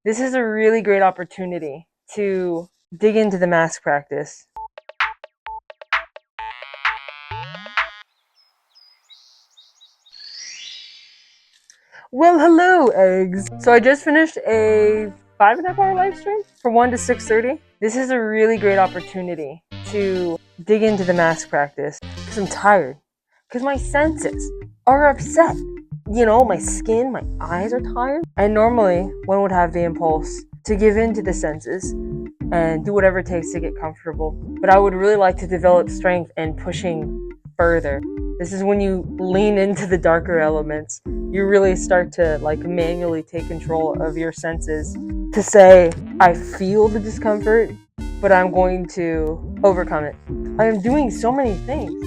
This is a really great opportunity to dig into the mask practice. Well, hello, eggs. So I just finished a 5.5-hour live stream from 1 to 6:30. This is a really great opportunity to dig into the mask practice because I'm tired, because my senses are upset. You know, my skin, my eyes are tired. And normally one would have the impulse to give in to the senses and do whatever it takes to get comfortable. But I would really like to develop strength and pushing further. This is when you lean into the darker elements. You really start to manually take control of your senses to say, I feel the discomfort, but I'm going to overcome it. I am doing so many things,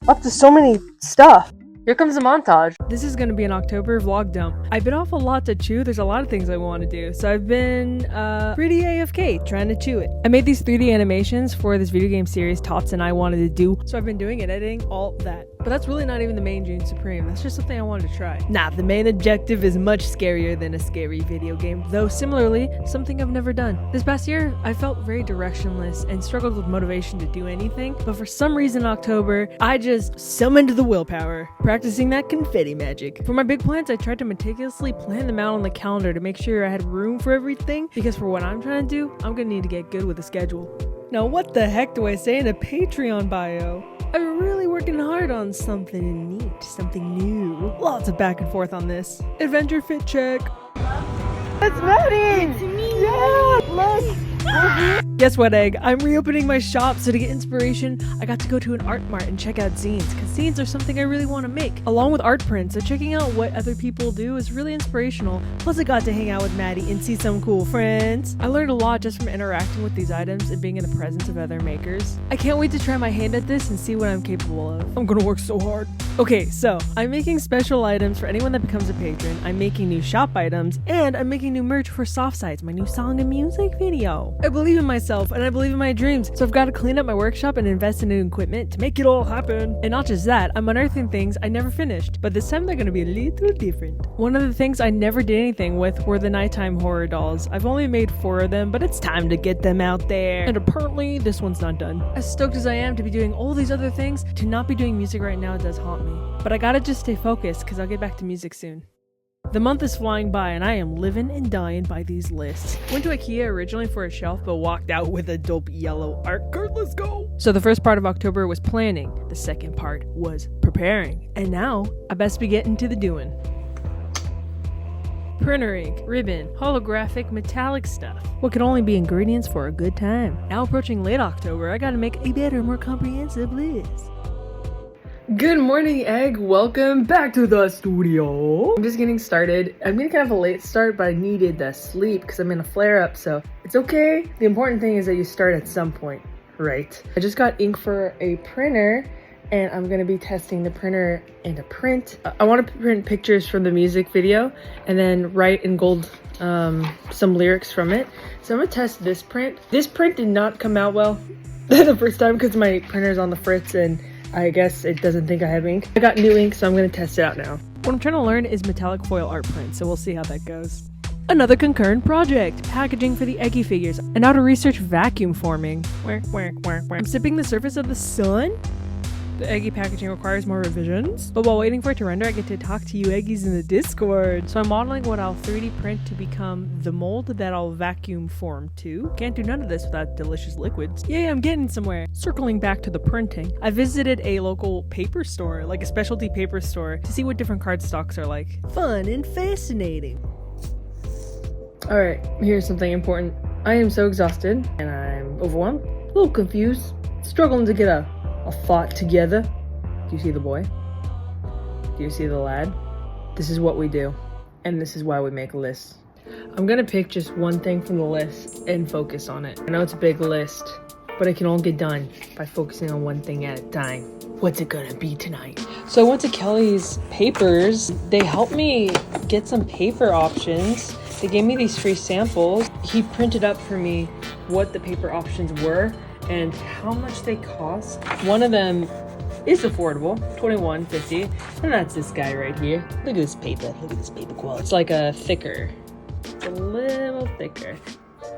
up to so many stuff. Here comes a montage. This is going to be an October vlog dump. I've been off a lot to chew. There's a lot of things I want to do. So I've been pretty AFK trying to chew it. I made these 3D animations for this video game series Tots and I wanted to do. So I've been doing it, editing, all that. But that's really not even the main 𝒂𝒂 That's just something I wanted to try. Nah, the main objective is much scarier than a scary video game, though similarly, something I've never done. This past year, I felt very directionless and struggled with motivation to do anything, but for some reason in October, I just summoned the willpower, practicing that confetti magic. For my big plans, I tried to meticulously plan them out on the calendar to make sure I had room for everything, because for what I'm trying to do, I'm gonna need to get good with a schedule. Now what the heck do I say in a Patreon bio? I'm really working hard on something neat, something new. Lots of back and forth on this. Adventure fit check. It's Maddie! It's me! Yeah! Let's Guess what, Egg? I'm reopening my shop, so to get inspiration, I got to go to an art mart and check out zines, because zines are something I really want to make, along with art prints, so checking out what other people do is really inspirational. Plus I got to hang out with Maddie and see some cool friends. I learned a lot just from interacting with these items and being in the presence of other makers. I can't wait to try my hand at this and see what I'm capable of. I'm gonna work so hard. Okay, so I'm making special items for anyone that becomes a patron, I'm making new shop items, and I'm making new merch for Soft Sides, my new song and music video. I believe in myself and I believe in my dreams, so I've got to clean up my workshop and invest in new equipment to make it all happen. And not just that, I'm unearthing things I never finished, but this time they're gonna be a little different. One of the things I never did anything with were the nighttime horror dolls. I've only made 4 of them, but it's time to get them out there. And apparently this one's not done. As stoked as I am to be doing all these other things, to not be doing music right now does haunt me. But I gotta just stay focused, because I'll get back to music soon. The month is flying by and I am living and dying by these lists. Went to IKEA originally for a shelf but walked out with a dope yellow art card. Let's go! So the first part of October was planning, the second part was preparing, and now I best be getting to the doing. Printer ink, ribbon, holographic metallic stuff. What could only be ingredients for a good time. Now approaching late October, I gotta make a better, more comprehensive list. Good morning, Egg. Welcome back to the studio. I'm just getting started. I'm getting kind of a late start, but I needed the sleep because I'm in a flare-up, so it's okay. The important thing is that you start at some point, right? I just got ink for a printer, and I'm gonna be testing the printer and a print. I want to print pictures from the music video and then write in gold some lyrics from it. So I'm gonna test this print. This print did not come out well the first time because my printer's on the fritz and I guess it doesn't think I have ink. I got new ink, so I'm gonna test it out now. What I'm trying to learn is metallic foil art print, so we'll see how that goes. Another concurrent project, packaging for the Eggy figures, and how to research vacuum forming. I'm sipping the surface of the sun? The Eggy packaging requires more revisions, but while waiting for it to render, I get to talk to you Eggies in the Discord. So I'm modeling what I'll 3D print to become the mold that I'll vacuum form to. Can't do none of this without delicious liquids. Yay, I'm getting somewhere. Circling back to the printing, I visited a local paper store, like a specialty paper store, to see what different cardstocks are like. Fun and fascinating. Alright, here's something important. I am so exhausted, and I'm overwhelmed, a little confused, struggling to get a thought together. Do you see the boy? Do you see the lad? This is what we do, and this is why we make a list. I'm gonna pick just one thing from the list and focus on it. I know it's a big list, but it can all get done by focusing on one thing at a time. What's it gonna be tonight? So I went to Kelly's Papers. They helped me get some paper options. They gave me these free samples. He printed up for me what the paper options were and how much they cost. One of them is affordable, $21.50, and that's this guy right here. Look at this paper. Look at this paper quality. It's like a thicker. It's a little little thicker.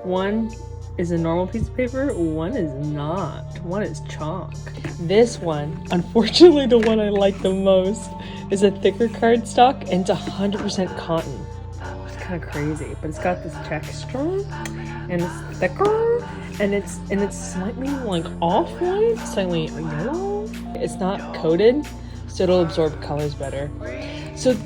One is a normal piece of paper, one is not. One is chalk. This one, unfortunately the one I like the most, is a thicker cardstock and it's 100% cotton. It's kind of crazy, but it's got this texture and it's thicker and it's slightly like off-white, slightly yellow. It's not coated, so it'll absorb colors better. So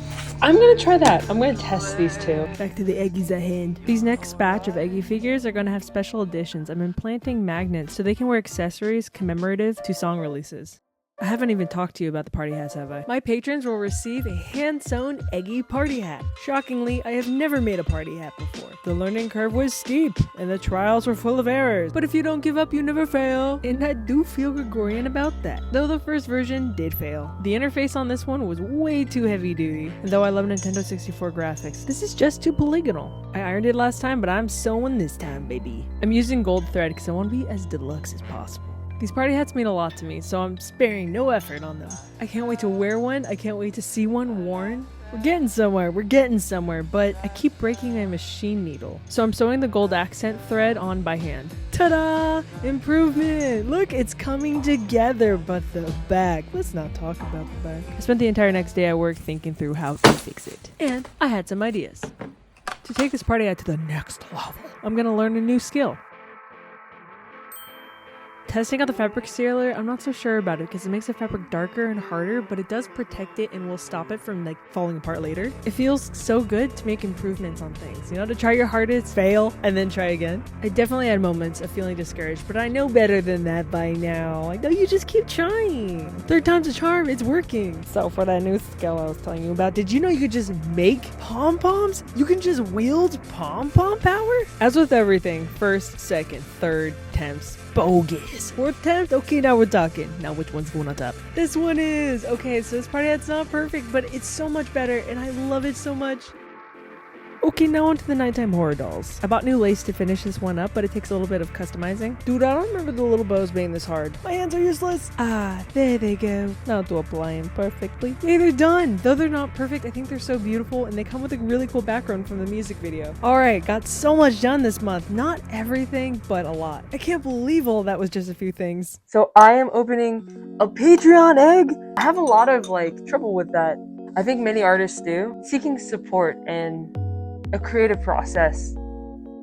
I'm gonna try that. I'm gonna test these two. Back to the eggies at hand. These next batch of eggy figures are gonna have special editions. I'm implanting magnets so they can wear accessories commemorative to song releases. I haven't even talked to you about the party hats, have I? My patrons will receive a hand-sewn eggy party hat. Shockingly, I have never made a party hat before. The learning curve was steep, and the trials were full of errors. But if you don't give up, you never fail. And I do feel Gregorian about that. Though the first version did fail. The interface on this one was way too heavy-duty. And though I love Nintendo 64 graphics, this is just too polygonal. I ironed it last time, but I'm sewing this time, baby. I'm using gold thread because I want to be as deluxe as possible. These party hats mean a lot to me, so I'm sparing no effort on them. I can't wait to wear one, I can't wait to see one worn. We're getting somewhere, but I keep breaking my machine needle. So I'm sewing the gold accent thread on by hand. Ta-da! Improvement! Look, it's coming together, but the back. Let's not talk about the back. I spent the entire next day at work thinking through how to fix it. And I had some ideas. To take this party hat to the next level, I'm gonna learn a new skill. Testing out the fabric sealer, I'm not so sure about it because it makes the fabric darker and harder, but it does protect it and will stop it from like falling apart later. It feels so good to make improvements on things, you know, to try your hardest, fail, and then try again. I definitely had moments of feeling discouraged, but I know better than that by now. I know you just keep trying. Third time's a charm, it's working. So for that new skill I was telling you about, did you know you could just make pom-poms? You can just wield pom-pom power? As with everything, first, second, third attempts, bogus. Fourth attempt? Okay, now we're talking. Now which one's going on top? This one is! Okay, so this party hat's not perfect, but it's so much better, and I love it so much. Okay, now onto the nighttime horror dolls. I bought new lace to finish this one up, but it takes a little bit of customizing. Dude, I don't remember the little bows being this hard. My hands are useless. Ah, there they go. Now to apply them perfectly. Hey, they're done. Though they're not perfect, I think they're so beautiful, and they come with a really cool background from the music video. Alright, got so much done this month. Not everything, but a lot. I can't believe all that was just a few things. So I am opening a Patreon egg. I have a lot of trouble with that. I think many artists do. Seeking support and a creative process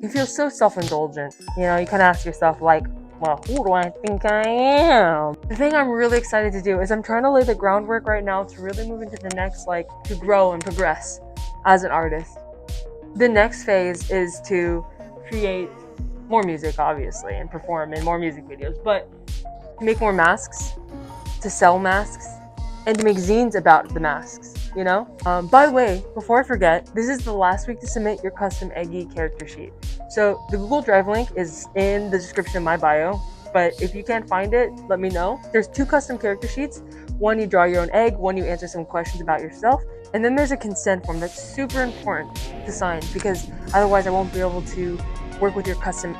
can feel so self-indulgent. You know, you kind of ask yourself well, who do I think I am? The thing I'm really excited to do is I'm trying to lay the groundwork right now to really move into the next, to grow and progress as an artist. The next phase is to create more music, obviously, and perform in more music videos, but to make more masks, to sell masks, and to make zines about the masks. You know? By the way, before I forget, this is the last week to submit your custom Eggy character sheet. So the Google Drive link is in the description of my bio, but if you can't find it, let me know. There's 2 custom character sheets. One, you draw your own egg. One, you answer some questions about yourself. And then there's a consent form that's super important to sign because otherwise I won't be able to work with your custom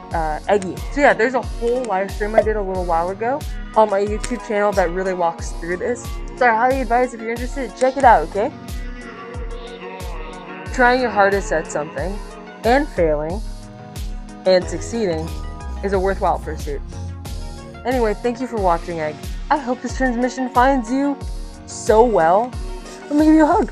Eggy. So yeah, there's a whole live stream I did a little while ago on my YouTube channel that really walks through this. So I highly advise if you're interested, check it out, okay? Trying your hardest at something and failing and succeeding is a worthwhile pursuit. Anyway, thank you for watching, Egg. I hope this transmission finds you so well. Let me give you a hug.